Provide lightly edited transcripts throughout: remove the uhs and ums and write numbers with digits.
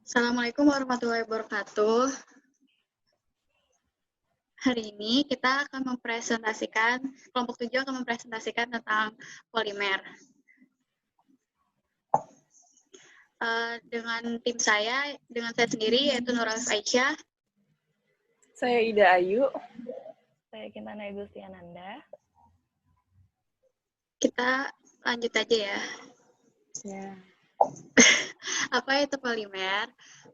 Assalamualaikum warahmatullahi wabarakatuh. Hari ini kita akan mempresentasikan, kelompok 7 akan mempresentasikan tentang polimer. Dengan tim saya, dengan saya sendiri, yaitu Nurul Aisyah. Saya Ida Ayu. Saya Kintana Igustiananda. Kita lanjut aja ya. Ya. Apa itu polimer?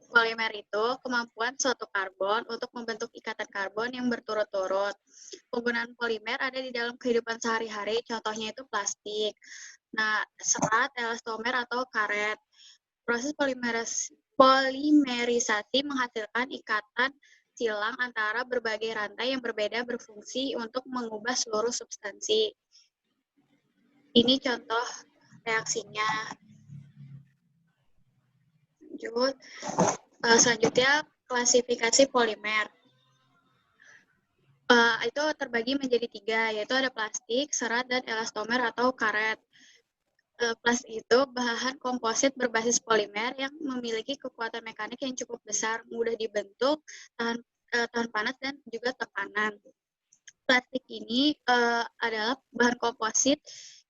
Polimer itu kemampuan suatu karbon untuk membentuk ikatan karbon yang berturut-turut. Penggunaan polimer ada di dalam kehidupan sehari-hari, contohnya itu plastik. Nah, serat, elastomer, atau karet. Proses polimerisasi menghasilkan ikatan silang antara berbagai rantai yang berbeda berfungsi untuk mengubah seluruh substansi. Ini contoh reaksinya. Selanjutnya, klasifikasi polimer. Itu terbagi menjadi 3, yaitu ada plastik, serat, dan elastomer atau karet. Plastik itu bahan komposit berbasis polimer yang memiliki kekuatan mekanik yang cukup besar, mudah dibentuk, tahan panas, dan juga tekanan. Plastik ini adalah bahan komposit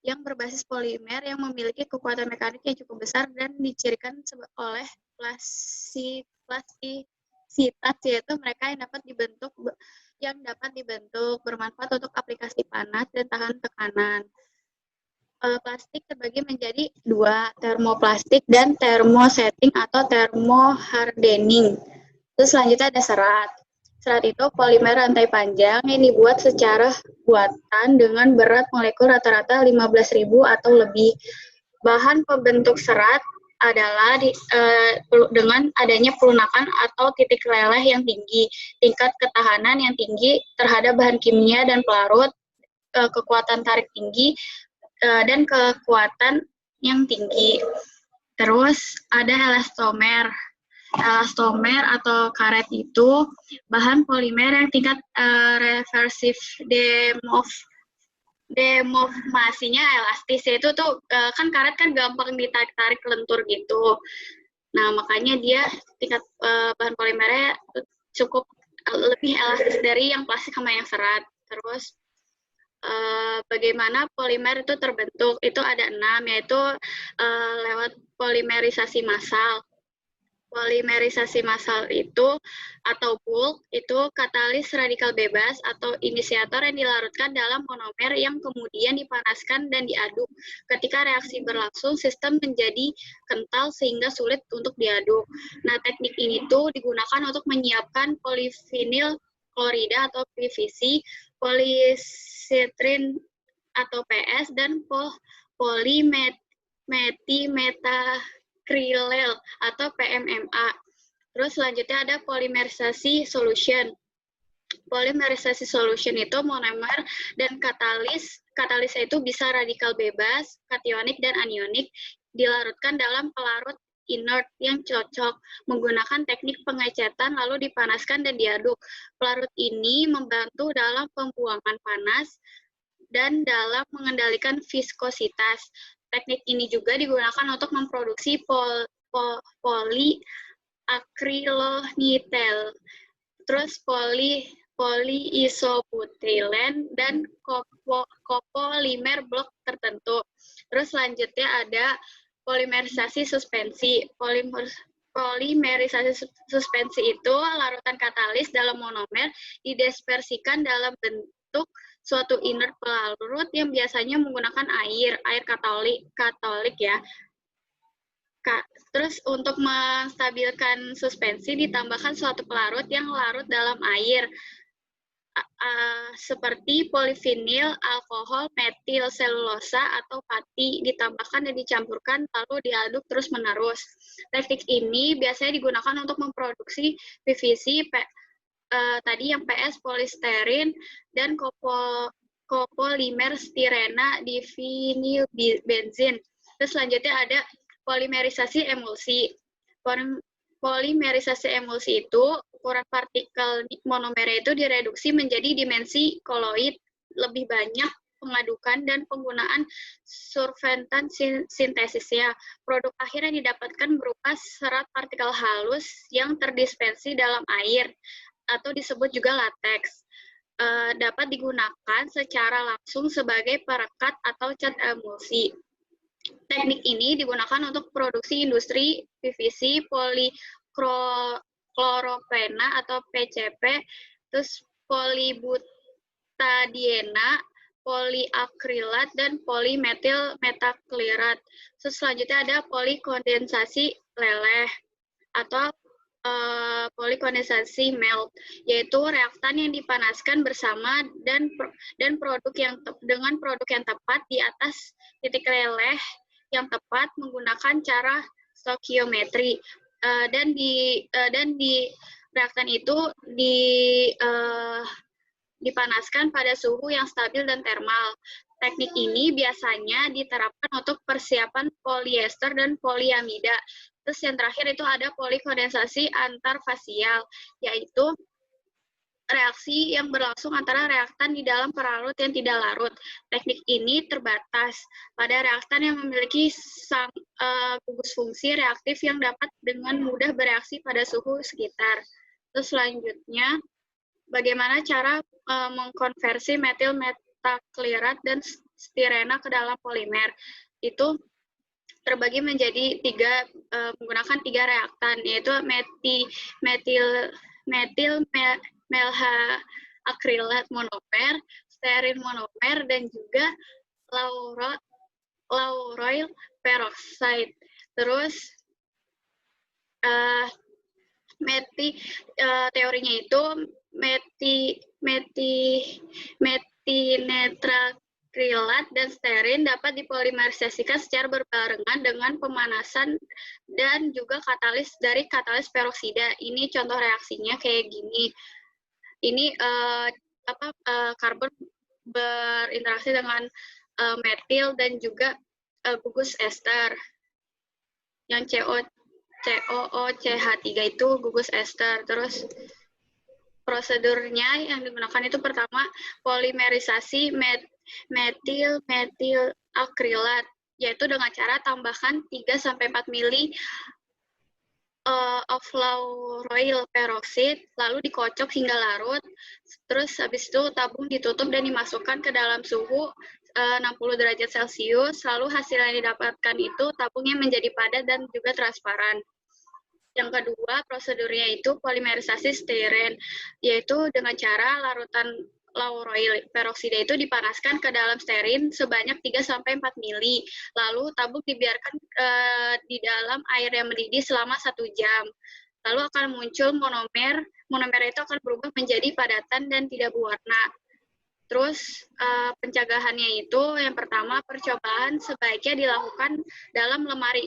yang berbasis polimer yang memiliki kekuatan mekanik yang cukup besar dan dicirikan oleh plastisitas, yaitu mereka yang dapat dibentuk, bermanfaat untuk aplikasi panas dan tahan tekanan. Plastik terbagi menjadi 2, termoplastik dan thermosetting atau thermohardening. Terus selanjutnya ada serat. Serat itu polimer rantai panjang yang dibuat secara buatan dengan berat molekul rata-rata 15.000 atau lebih. Bahan pembentuk serat adalah dengan adanya pelunakan atau titik leleh yang tinggi, tingkat ketahanan yang tinggi terhadap bahan kimia dan pelarut, kekuatan tarik tinggi, dan kekuatan yang tinggi. Terus ada elastomer. Elastomer atau karet itu bahan polimer yang tingkat reversif deformasinya elastis, yaitu tuh kan karet kan gampang ditarik-tarik lentur gitu. Nah, makanya dia tingkat bahan polimernya cukup lebih elastis dari yang plastik sama yang serat. Terus bagaimana polimer itu terbentuk? Itu ada 6, yaitu lewat polimerisasi massal. Polimerisasi massal itu atau bulk itu katalis radikal bebas atau inisiator yang dilarutkan dalam monomer yang kemudian dipanaskan dan diaduk. Ketika reaksi berlangsung, sistem menjadi kental sehingga sulit untuk diaduk. Nah, teknik ini tuh digunakan untuk menyiapkan polivinil klorida atau PVC, polisitrin atau PS, dan polimethylmethacrylate atau PMMA. Terus selanjutnya ada polimerisasi solution. Polimerisasi solution itu monomer dan katalis. Katalisnya itu bisa radikal bebas, kationik, dan anionik, dilarutkan dalam pelarut inert yang cocok menggunakan teknik pengecetan lalu dipanaskan dan diaduk. Pelarut ini membantu dalam pembuangan panas dan dalam mengendalikan viskositas. Teknik ini juga digunakan untuk memproduksi poliakrylonitril, terus poliisobutylen, dan kopolimer blok tertentu. Terus selanjutnya ada polimerisasi suspensi. Polimerisasi suspensi itu larutan katalis dalam monomer didispersikan dalam bentuk suatu inert pelarut yang biasanya menggunakan air katolik ya. Terus untuk menstabilkan suspensi ditambahkan suatu pelarut yang larut dalam air, seperti polivinil, alkohol, metil selulosa, atau pati, ditambahkan dan dicampurkan lalu diaduk terus-menerus. Teknik ini biasanya digunakan untuk memproduksi PVC, tadi yang PS, polisterin, dan kopolimer stirena di vinil benzin. Terus selanjutnya ada polimerisasi emulsi. Polimerisasi emulsi itu ukuran partikel monomernya itu direduksi menjadi dimensi koloid lebih banyak pengadukan dan penggunaan surfaktan sintesisnya. Produk akhir yang didapatkan berupa serat partikel halus yang terdispersi dalam air atau disebut juga lateks. Dapat digunakan secara langsung sebagai perekat atau cat emulsi. Teknik ini digunakan untuk produksi industri PVC, polikloropena atau PCP, terus polibutadiena, poliakrilat, dan polimetil metaklirat. Terus selanjutnya ada polikondensasi leleh atau polikondensasi melt, yaitu reaktan yang dipanaskan bersama dengan produk yang tepat di atas titik leleh yang tepat menggunakan cara stokiometri, dan di reaktan itu dipanaskan pada suhu yang stabil dan termal. Teknik ini biasanya diterapkan untuk persiapan polyester dan poliamida. Terus yang terakhir itu ada polikondensasi antarfasial, yaitu reaksi yang berlangsung antara reaktan di dalam pelarut yang tidak larut. Teknik ini terbatas pada reaktan yang memiliki gugus fungsi reaktif yang dapat dengan mudah bereaksi pada suhu sekitar. Terus selanjutnya, bagaimana cara mengkonversi metil metaklirat dan stirena ke dalam polimer. Itu terbagi menjadi menggunakan 3 reaktan, yaitu metil melha-akrilat monomer, stearin monomer, dan juga lauryl peroxide. Terus teorinya itu metinetrakrilat dan stearin dapat dipolimerisasikan secara berbarengan dengan pemanasan dan juga katalis peroksida. Ini contoh reaksinya kayak gini. Ini karbon berinteraksi dengan metil dan juga gugus ester. Yang COOCH3 itu gugus ester. Terus prosedurnya yang digunakan itu pertama polimerisasi metil-akrilat, yaitu dengan cara tambahkan 3-4 mili of lauryl peroxide, lalu dikocok hingga larut, terus habis itu tabung ditutup dan dimasukkan ke dalam suhu 60 derajat Celcius, lalu hasil yang didapatkan itu tabungnya menjadi padat dan juga transparan. Yang kedua, prosedurnya itu polimerisasi stiren, yaitu dengan cara larutan lauryl peroksida itu dipanaskan ke dalam stearin sebanyak 3-4 mili, lalu tabung dibiarkan di dalam air yang mendidih selama 1 jam. Lalu akan muncul monomer itu akan berubah menjadi padatan dan tidak berwarna. Terus pencegahannya itu yang pertama, percobaan sebaiknya dilakukan dalam lemari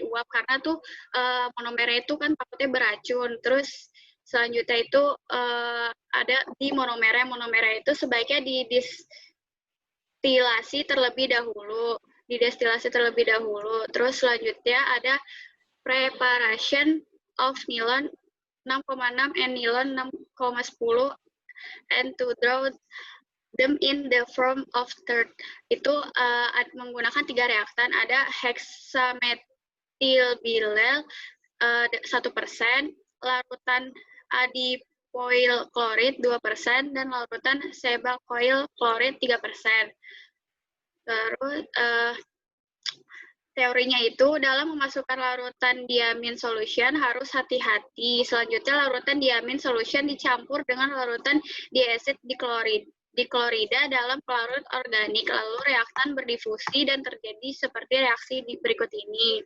uap karena tuh monomernya itu kan takutnya beracun. Terus selanjutnya itu ada di monomernya itu sebaiknya didestilasi terlebih dahulu. Terus selanjutnya ada preparation of nilon 6,6 and nilon 6,10 and to draw them in the form of third. Itu menggunakan 3 reaktan, ada hexamethyl-bilel 1%, larutan adipoyl klorid 2%, dan larutan sebacoyl klorid 3%. Terus teorinya itu dalam memasukkan larutan diamin solution harus hati-hati. Selanjutnya larutan diamin solution dicampur dengan larutan diasid diklorida dalam pelarut organik, lalu reaktan berdifusi dan terjadi seperti reaksi berikut ini.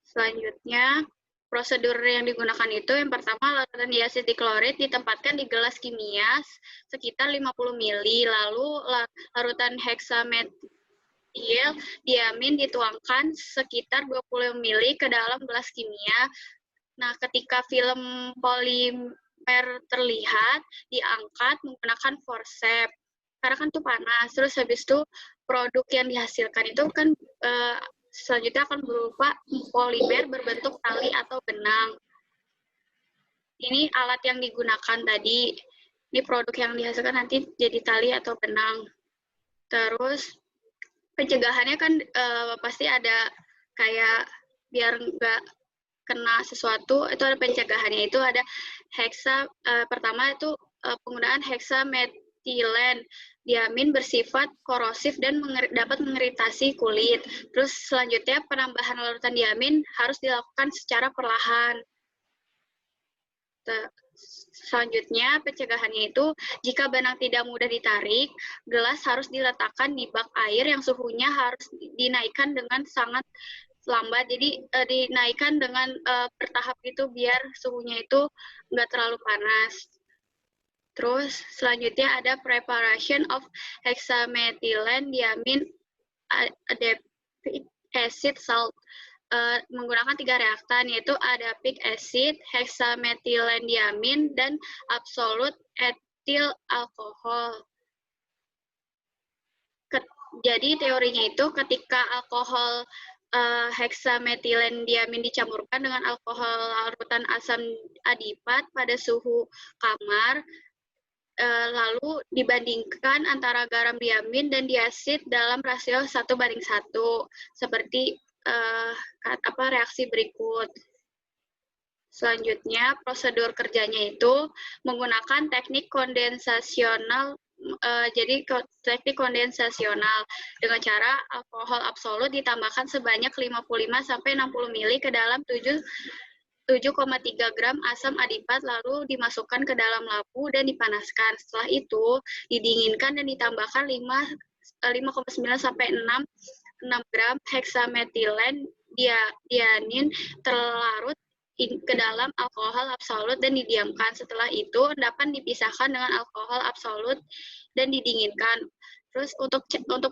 Selanjutnya, prosedur yang digunakan itu yang pertama, larutan diasid diklorid ditempatkan di gelas kimia sekitar 50 mili, lalu larutan hexamethyl diamin dituangkan sekitar 20 mili ke dalam gelas kimia. Nah, ketika film polimer terlihat, diangkat menggunakan forceps, karena kan itu panas. Terus habis itu produk yang dihasilkan itu kan selanjutnya akan berupa polimer berbentuk tali atau benang. Ini alat yang digunakan tadi. Ini produk yang dihasilkan nanti jadi tali atau benang. Terus pencegahannya kan pasti ada kayak biar nggak kena sesuatu, itu ada pencegahannya, itu ada pertama itu penggunaan heksametilen diamin bersifat korosif dan dapat mengiritasi kulit. Terus selanjutnya penambahan larutan diamin harus dilakukan secara perlahan. Selanjutnya, pencegahannya itu, jika benang tidak mudah ditarik, gelas harus diletakkan di bak air yang suhunya harus dinaikkan dengan sangat lambat. Jadi dinaikkan dengan bertahap gitu biar suhunya itu nggak terlalu panas. Terus selanjutnya ada preparation of hexamethylene diamin adipic acid salt. Menggunakan 3 reaktan, yaitu adipic acid, hexamethylenediamin, dan absolute ethyl alkohol. Jadi teorinya itu ketika alkohol hexamethylenediamin dicampurkan dengan alkohol larutan asam adipat pada suhu kamar, lalu dibandingkan antara garam diamin dan diasid dalam rasio 1:1, seperti reaksi berikut. Selanjutnya, prosedur kerjanya itu menggunakan teknik kondensasional. Jadi teknik kondensasional dengan cara alkohol absolut ditambahkan sebanyak 55-60 ml ke dalam 7,3 gram asam adipat, lalu dimasukkan ke dalam lampu dan dipanaskan. Setelah itu didinginkan dan ditambahkan 5,9 sampai 6 gram heksametilen dianin terlarut ke dalam alkohol absolut dan didiamkan. Setelah itu dapat dipisahkan dengan alkohol absolut dan didinginkan. Terus untuk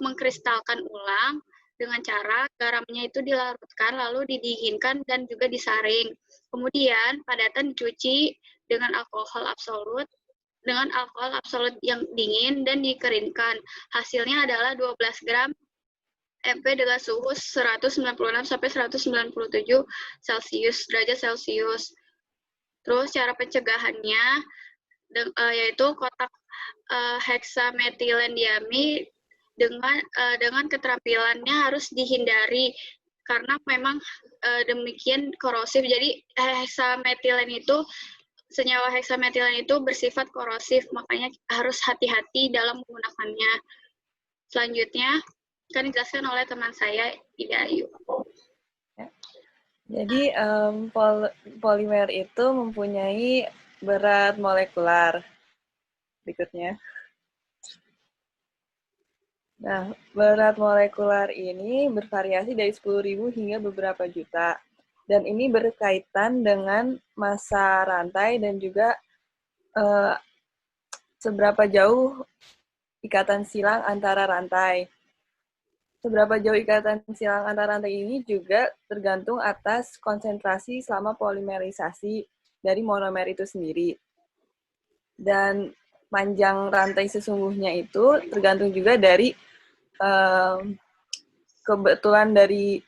mengkristalkan ulang dengan cara garamnya itu dilarutkan lalu didinginkan dan juga disaring. Kemudian padatan dicuci dengan alkohol absolut yang dingin dan dikeringkan. Hasilnya adalah 12 gram MP dengan suhu 196 sampai 197 derajat Celcius. Terus cara pencegahannya yaitu kotak hexamethylenediamin dengan keterampilannya harus dihindari karena memang demikian korosif. Jadi senyawa hexametilen itu bersifat korosif, makanya harus hati-hati dalam menggunakannya. Selanjutnya kan dijelaskan oleh teman saya, Ida Ayu. Jadi polimer itu mempunyai berat molekular. Berikutnya. Nah, berat molekular ini bervariasi dari 10.000 hingga beberapa juta. Dan ini berkaitan dengan massa rantai dan juga seberapa jauh ikatan silang antara rantai. Seberapa jauh ikatan silang antara rantai ini juga tergantung atas konsentrasi selama polimerisasi dari monomer itu sendiri. Dan panjang rantai sesungguhnya itu tergantung juga dari kebetulan dari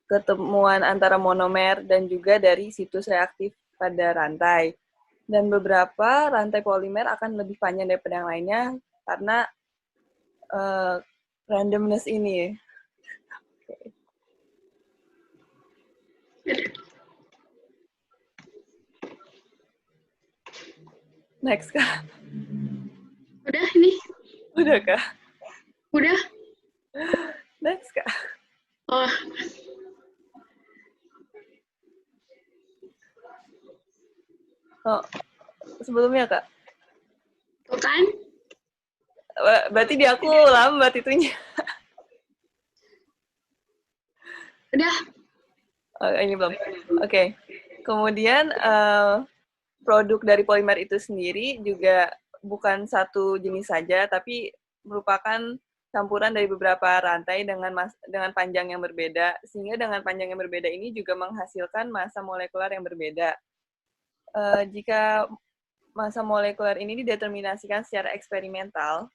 ketemuan antara monomer dan juga dari situs reaktif pada rantai. Dan beberapa rantai polimer akan lebih panjang daripada yang lainnya karena randomness ini. Okay. Next, Kak. Udah ini? Udah, Kak. Udah? Next, Kak. Oh. Oh, sebelumnya, Kak. Bukan? Berarti di aku lambat itunya. Udah. Oh, ini belum. Oke. Kemudian produk dari polimer itu sendiri juga bukan satu jenis saja, tapi merupakan campuran dari beberapa rantai dengan panjang yang berbeda, sehingga dengan panjang yang berbeda ini juga menghasilkan massa molekular yang berbeda. Jika massa molekuler ini dideterminasikan secara eksperimental,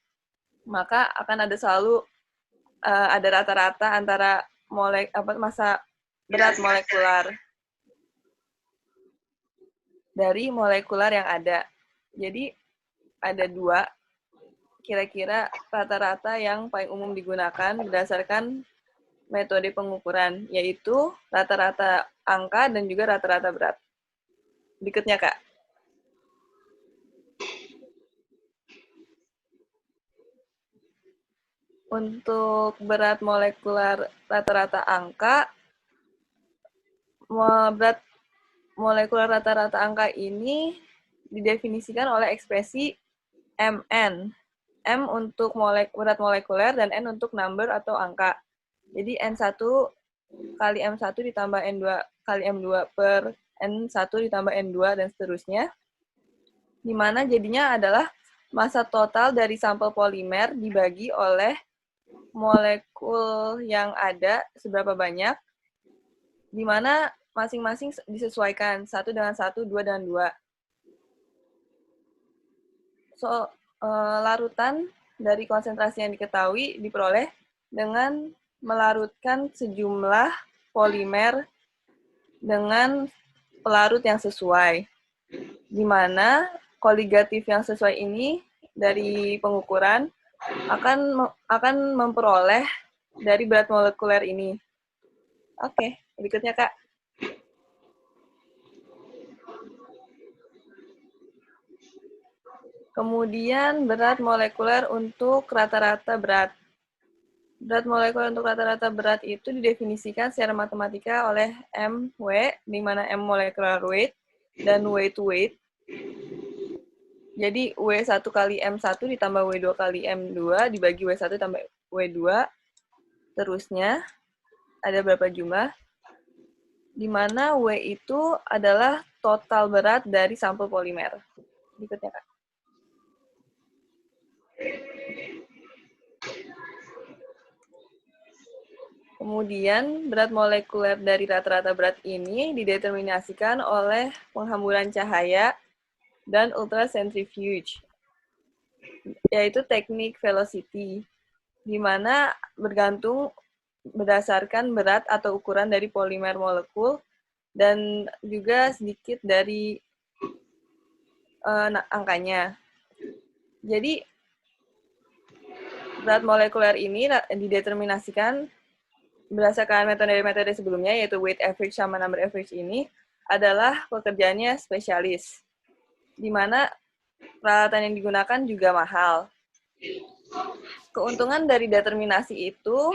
maka akan ada selalu ada rata-rata antara massa berat molekular dari molekular yang ada. Jadi ada 2, kira-kira rata-rata yang paling umum digunakan berdasarkan metode pengukuran, yaitu rata-rata angka dan juga rata-rata berat. Berikutnya, Kak. Untuk berat molekuler rata-rata angka, berat molekuler rata-rata angka ini didefinisikan oleh ekspresi Mn. M untuk berat molekuler dan N untuk number atau angka. Jadi N1 kali M1 ditambah N2 kali M2 per N1 ditambah N2 dan seterusnya. Di mana jadinya adalah massa total dari sampel polimer dibagi oleh molekul yang ada seberapa banyak, di mana masing-masing disesuaikan 1 dengan 1, 2 dengan 2. So, larutan dari konsentrasi yang diketahui diperoleh dengan melarutkan sejumlah polimer dengan pelarut yang sesuai, di mana koligatif yang sesuai ini dari pengukuran akan memperoleh dari berat molekuler ini. Oke, berikutnya, Kak. Kemudian berat molekuler untuk rata-rata berat. Berat molekuler untuk rata-rata berat itu didefinisikan secara matematika oleh MW, di mana M molecular weight dan W itu weight. Jadi W1 kali M1 ditambah W2 kali M2 dibagi W1 tambah W2. Terusnya, ada berapa jumlah? Di mana W itu adalah total berat dari sampel polimer. Berikutnya, Kak. Kemudian, berat molekuler dari rata-rata berat ini dideterminasikan oleh penghamburan cahaya dan ultracentrifuge, yaitu teknik velocity, di mana bergantung berdasarkan berat atau ukuran dari polimer molekul dan juga sedikit dari angkanya. Jadi, berat molekuler ini dideterminasikan berdasarkan metode-metode sebelumnya, yaitu weight average sama number average ini, adalah pekerjaannya spesialis, di mana peralatan yang digunakan juga mahal. Keuntungan dari determinasi itu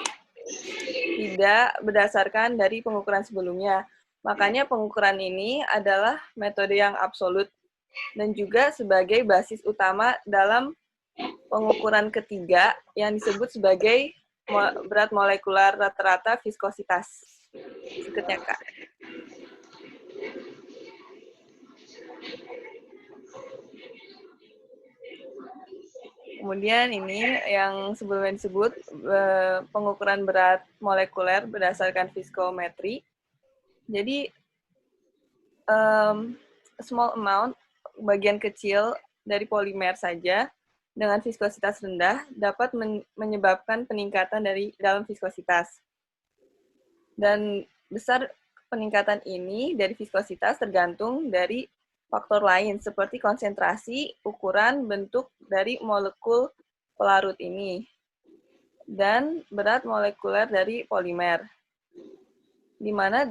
tidak berdasarkan dari pengukuran sebelumnya. Makanya pengukuran ini adalah metode yang absolut dan juga sebagai basis utama dalam pengukuran ketiga yang disebut sebagai berat molekuler rata-rata viskositas. Berikutnya, Kak. Kemudian ini yang sebelumnya disebut pengukuran berat molekuler berdasarkan viskometri. Jadi, small amount, bagian kecil dari polimer saja, dengan viskositas rendah dapat menyebabkan peningkatan dari dalam viskositas. Dan besar peningkatan ini dari viskositas tergantung dari faktor lain seperti konsentrasi, ukuran, bentuk dari molekul pelarut ini, dan berat molekuler dari polimer. Di mana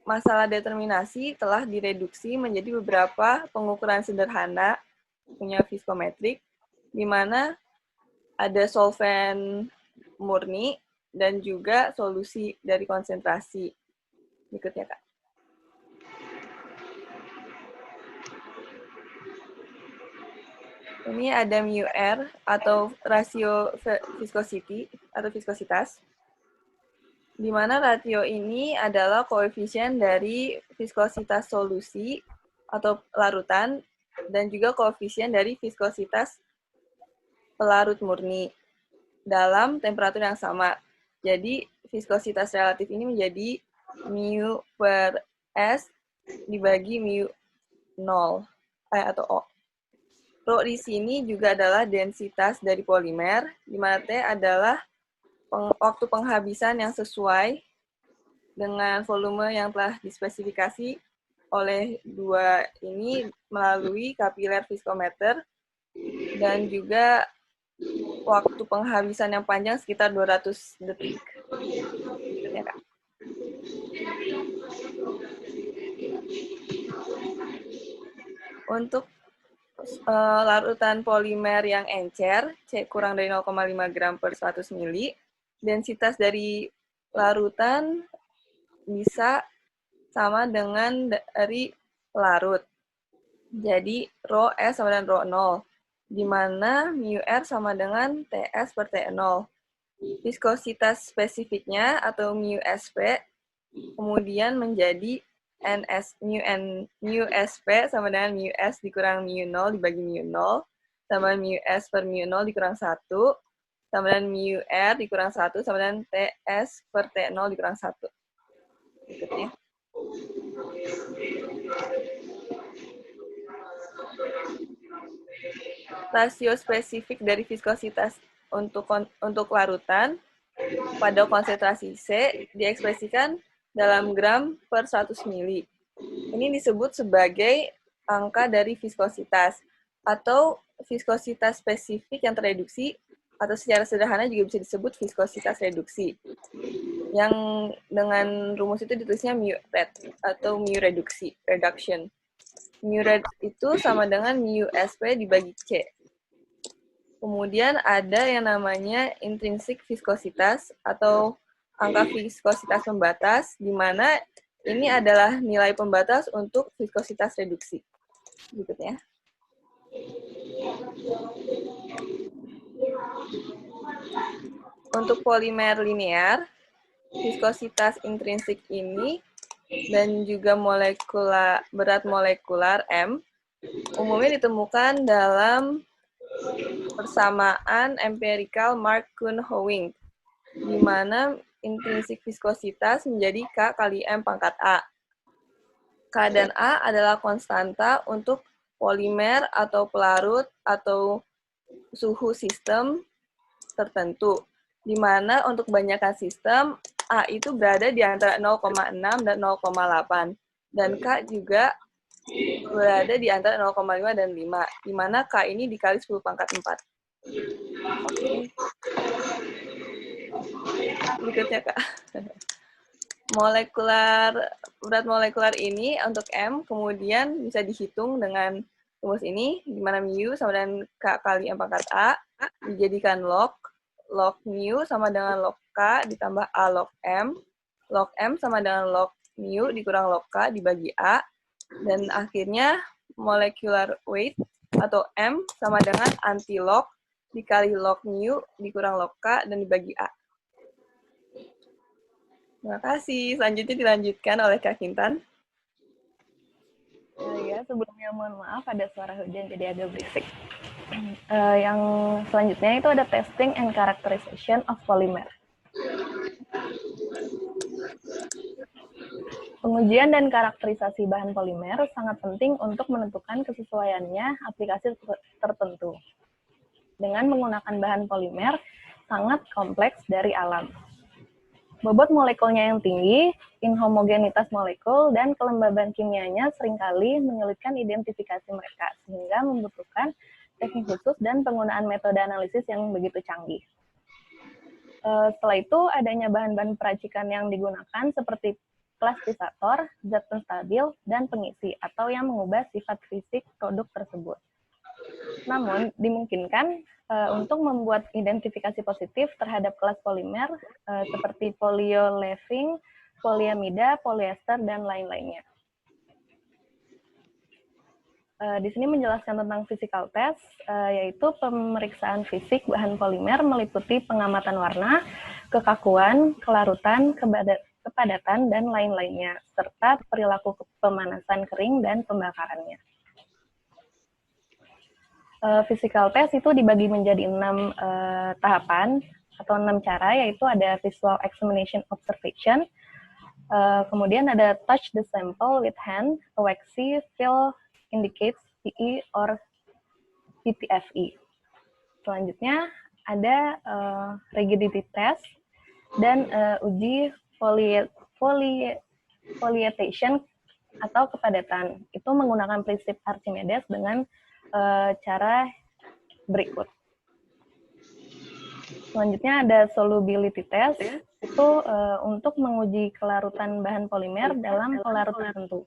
masalah determinasi telah direduksi menjadi beberapa pengukuran sederhana punya viskometrik, di mana ada solvent murni dan juga solusi dari konsentrasi. Berikutnya, Kak. Ini ada μR atau rasio viscosity atau viskositas, di mana rasio ini adalah koefisien dari viskositas solusi atau larutan dan juga koefisien dari viskositas pelarut murni dalam temperatur yang sama. Jadi, viskositas relatif ini menjadi mu per S dibagi mu 0 atau O. Rho di sini juga adalah densitas dari polimer, di mana T adalah waktu penghabisan yang sesuai dengan volume yang telah dispesifikasi oleh dua ini melalui kapiler viskometer, dan juga waktu penghabisan yang panjang sekitar 200 detik. Ya, Kak. Untuk larutan polimer yang encer, C kurang dari 0,5 gram per 100 mili, densitas dari larutan bisa sama dengan dari larut. Jadi, rho S sama dengan rho 0, di mana mu R sama dengan TS per T0. Viskositas spesifiknya atau mu SP kemudian menjadi mu SP sama dengan mu S dikurang mu 0 dibagi mu 0 sama mu S per mu 0 dikurang 1 sama dengan mu R dikurang 1 sama dengan TS per T0 dikurang 1. Berikutnya. Rasio spesifik dari viskositas untuk larutan pada konsentrasi C diekspresikan dalam gram per 100 mili. Ini disebut sebagai angka dari viskositas atau viskositas spesifik yang terreduksi, atau secara sederhana juga bisa disebut viskositas reduksi. Yang dengan rumus itu ditulisnya mu red atau mu reduction. Mu red itu sama dengan mu SP dibagi C. Kemudian ada yang namanya intrinsik viskositas atau angka viskositas pembatas, di mana ini adalah nilai pembatas untuk viskositas reduksi. Berikutnya. Untuk polimer linear, viskositas intrinsik ini dan juga berat molekular M umumnya ditemukan dalam persamaan empirical Mark-Kuhn-Howing, di mana intrinsik viskositas menjadi K kali M pangkat A. K dan A adalah konstanta untuk polimer atau pelarut atau suhu sistem tertentu, di mana untuk kebanyakan sistem, A itu berada di antara 0,6 dan 0,8, dan K juga berada di antara 0,5 dan 5, di mana K ini dikali 10 pangkat 4. Oke. Berikutnya, Kak. Berat molekular ini untuk M kemudian bisa dihitung dengan rumus ini, di mana mu sama dengan K kali M pangkat A, dijadikan log mu sama dengan log K ditambah A log M sama dengan log mu dikurang log K dibagi A, dan akhirnya molecular weight atau M sama dengan anti-log dikali log mu dikurang log K dan dibagi A. Terima kasih. Selanjutnya dilanjutkan oleh Kak Kintan. Ya, sebelumnya mohon maaf ada suara hujan jadi agak berisik. Yang selanjutnya itu ada testing and characterization of polymer. Pengujian dan karakterisasi bahan polimer sangat penting untuk menentukan kesesuaiannya aplikasi tertentu. Dengan menggunakan bahan polimer sangat kompleks dari alam. Bobot molekulnya yang tinggi, inhomogenitas molekul, dan kelembaban kimianya seringkali menyulitkan identifikasi mereka, sehingga membutuhkan teknik khusus dan penggunaan metode analisis yang begitu canggih. Setelah itu, adanya bahan-bahan peracikan yang digunakan seperti plasticisator, zat penstabil, dan pengisi, atau yang mengubah sifat fisik produk tersebut. Namun, dimungkinkan untuk membuat identifikasi positif terhadap kelas polimer seperti polyolefin, polyamida, polyester, dan lain-lainnya. Di sini menjelaskan tentang physical test, yaitu pemeriksaan fisik bahan polimer meliputi pengamatan warna, kekakuan, kelarutan, kepadatan, dan lain-lainnya, serta perilaku pemanasan kering dan pembakarannya. Physical test itu dibagi menjadi 6 tahapan atau 6 cara, yaitu ada visual examination observation, kemudian ada touch the sample with hand, a waxy feel indicates PE or PTFE. Selanjutnya ada rigidity test dan uji foliation atau kepadatan. Itu menggunakan prinsip Archimedes dengan cara berikut. Selanjutnya ada solubility test, itu untuk menguji kelarutan bahan polimer dalam pelarut tertentu.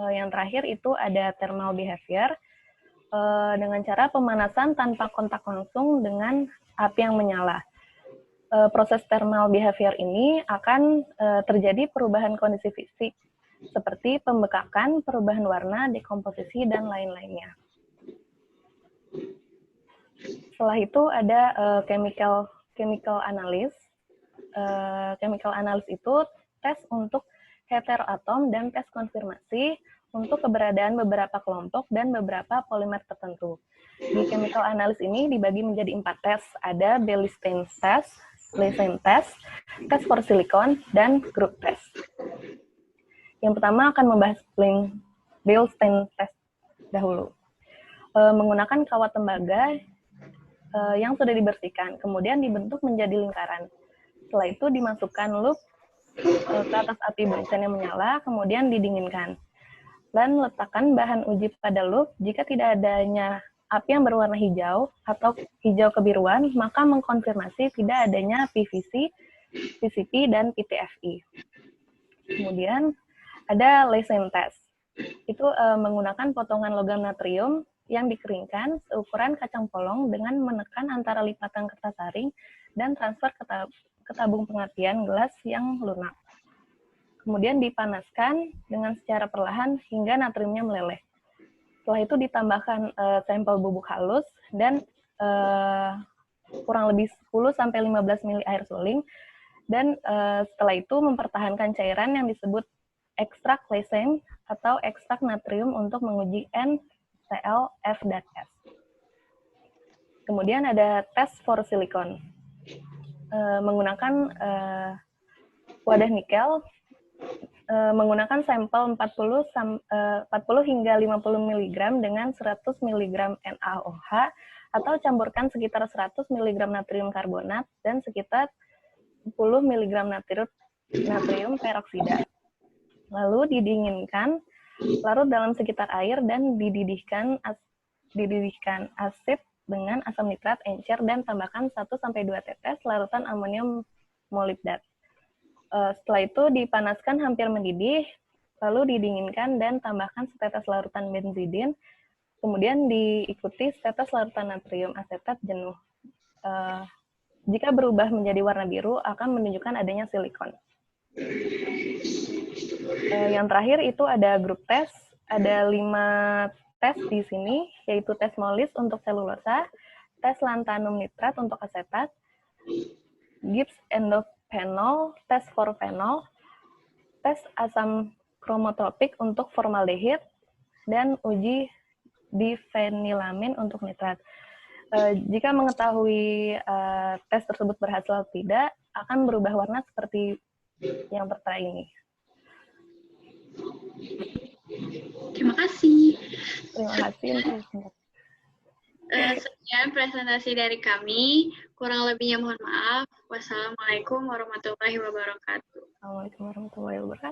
Yang terakhir itu ada thermal behavior, dengan cara pemanasan tanpa kontak langsung dengan api yang menyala. Proses thermal behavior ini akan terjadi perubahan kondisi fisik, seperti pembekakan, perubahan warna, dekomposisi, dan lain-lainnya. Setelah itu ada chemical analysis. Chemical analysis itu tes untuk heteroatom dan tes konfirmasi untuk keberadaan beberapa kelompok dan beberapa polimer tertentu. Di chemical analysis ini dibagi menjadi 4 tes. Ada Bilstein test, Leysen test, tes for silicon, dan group test. Yang pertama akan membahas Bilstein test dahulu. Menggunakan kawat tembaga yang sudah dibersihkan, kemudian dibentuk menjadi lingkaran. Setelah itu dimasukkan loop ke atas api bunsen yang menyala, kemudian didinginkan. Dan letakkan bahan uji pada loop. Jika tidak adanya api yang berwarna hijau atau hijau kebiruan, maka mengkonfirmasi tidak adanya PVC, PCP, dan PTFE. Kemudian ada Leysen test. Itu menggunakan potongan logam natrium yang dikeringkan seukuran kacang polong dengan menekan antara lipatan kertas saring dan transfer ke tabung pengertian gelas yang lunak. Kemudian dipanaskan dengan secara perlahan hingga natriumnya meleleh. Setelah itu ditambahkan sampel bubuk halus dan kurang lebih 10-15 ml air suling. Dan setelah itu mempertahankan cairan yang disebut ekstrak Leysen atau ekstrak natrium untuk menguji N, Cl, F, dan S. Kemudian ada tes for silicon. Menggunakan wadah nikel, menggunakan sampel 40 hingga 50 mg dengan 100 mg NaOH atau campurkan sekitar 100 mg natrium karbonat dan sekitar 10 mg natrium peroksida. Lalu didinginkan, larut dalam sekitar air dan dididihkan asid dengan asam nitrat, encer, dan tambahkan 1-2 tetes larutan amonium molibdat. Setelah itu dipanaskan hampir mendidih, lalu didinginkan dan tambahkan setetes larutan benzidin, kemudian diikuti setetes larutan natrium asetat jenuh. Jika berubah menjadi warna biru, akan menunjukkan adanya silikon. Yang terakhir itu ada grup tes, ada 5 tes di sini, yaitu tes Molis untuk selulosa, tes lantanum nitrat untuk asetat, Gibbs endophenol, tes for phenol, tes asam kromotropik untuk formaldehid, dan uji difenilamin untuk nitrat. Jika mengetahui tes tersebut berhasil atau tidak, akan berubah warna seperti yang tertera ini. Terima kasih. Terima kasih. Sekian presentasi dari kami. Kurang lebihnya mohon maaf. Wassalamualaikum warahmatullahi wabarakatuh. Assalamualaikum warahmatullahi wabarakatuh.